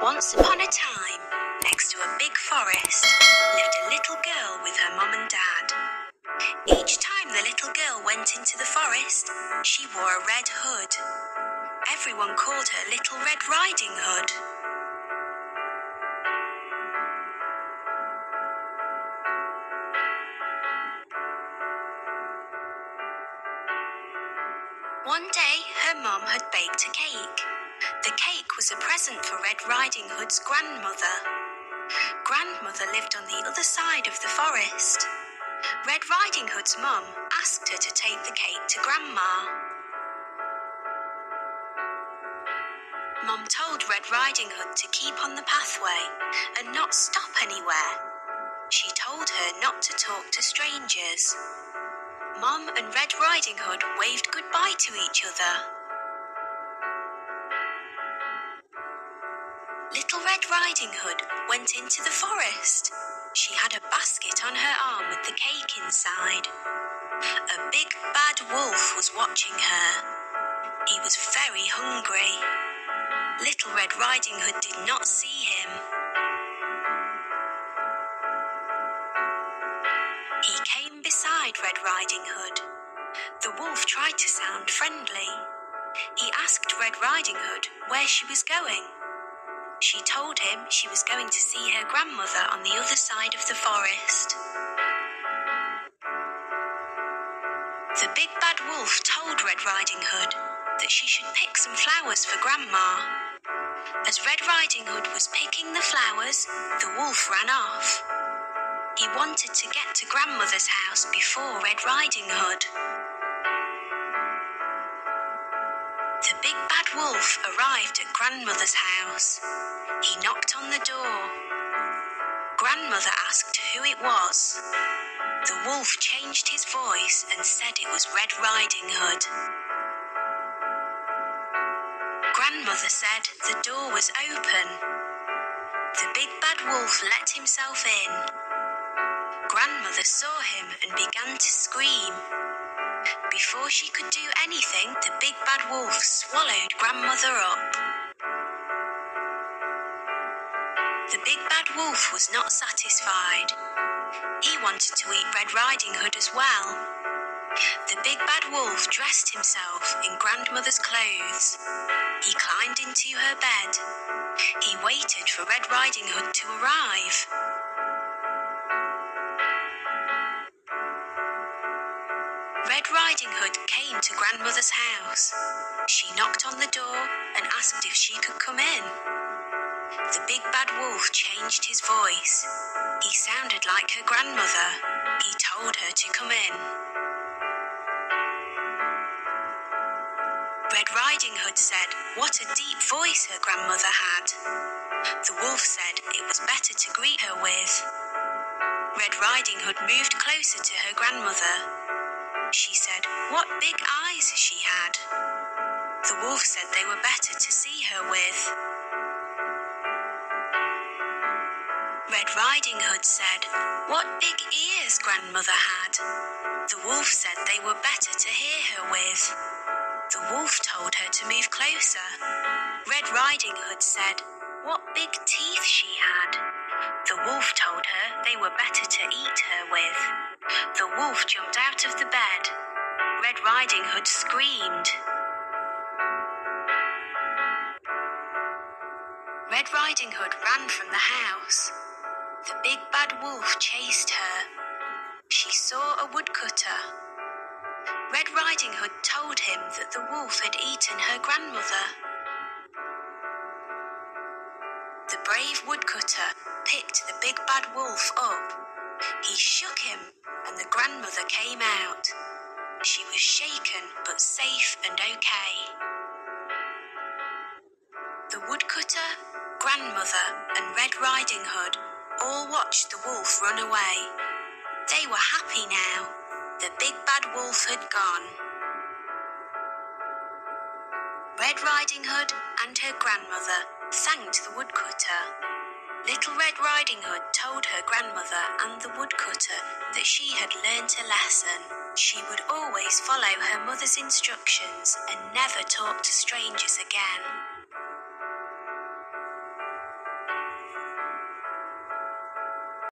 Once upon a time, next to a big forest, lived a little girl with her mum and dad. Each time the little girl went into the forest, she wore a red hood. Everyone called her Little Red Riding Hood. One day, her mum had baked a cake. The cake was a present for Red Riding Hood's grandmother. Grandmother lived on the other side of the forest. Red Riding Hood's mum asked her to take the cake to Grandma. Mum told Red Riding Hood to keep on the pathway and not stop anywhere. She told her not to talk to strangers. Mum and Red Riding Hood waved goodbye to each other. Little Red Riding Hood went into the forest. She had a basket on her arm with the cake inside. A big bad wolf was watching her. He was very hungry. Little Red Riding Hood did not see him. He came beside Red Riding Hood. The wolf tried to sound friendly. He asked Red Riding Hood where she was going. She told him she was going to see her grandmother on the other side of the forest. The big bad wolf told Red Riding Hood that she should pick some flowers for Grandma. As Red Riding Hood was picking the flowers, the wolf ran off. He wanted to get to Grandmother's house before Red Riding Hood. The big bad wolf arrived at Grandmother's house. He knocked on the door. Grandmother asked who it was. The wolf changed his voice and said it was Red Riding Hood. Grandmother said the door was open. The big bad wolf let himself in. Grandmother saw him and began to scream. Before she could do anything, the big bad wolf swallowed Grandmother up. The big bad wolf was not satisfied. He wanted to eat Red Riding Hood as well. The big bad wolf dressed himself in Grandmother's clothes. He climbed into her bed. He waited for Red Riding Hood to arrive. Red Riding Hood came to Grandmother's house. She knocked on the door and asked if she could come in. The big bad wolf changed his voice. He sounded like her grandmother. He told her to come in. Red Riding Hood said what a deep voice her grandmother had. The wolf said it was better to greet her with. Red Riding Hood moved closer to her grandmother. She said what big eyes she had. The wolf said they were better to see her with. Red Riding Hood said what big ears grandmother had. The wolf said they were better to hear her with. The wolf told her to move closer. Red Riding Hood said what big teeth she had. The wolf told her they were better to eat her with. The wolf jumped out of the bed. Red Riding Hood screamed. Red Riding Hood ran from the house. The big bad wolf chased her. She saw a woodcutter. Red Riding Hood told him that the wolf had eaten her grandmother. The brave woodcutter picked the big bad wolf up. He shook him and the grandmother came out. She was shaken but safe and okay. The woodcutter, grandmother and Red Riding Hood all watched the wolf run away. They were happy now. The big bad wolf had gone. Red Riding Hood and her grandmother thanked the woodcutter. Little Red Riding Hood told her grandmother and the woodcutter that she had learnt a lesson. She would always follow her mother's instructions and never talk to strangers again.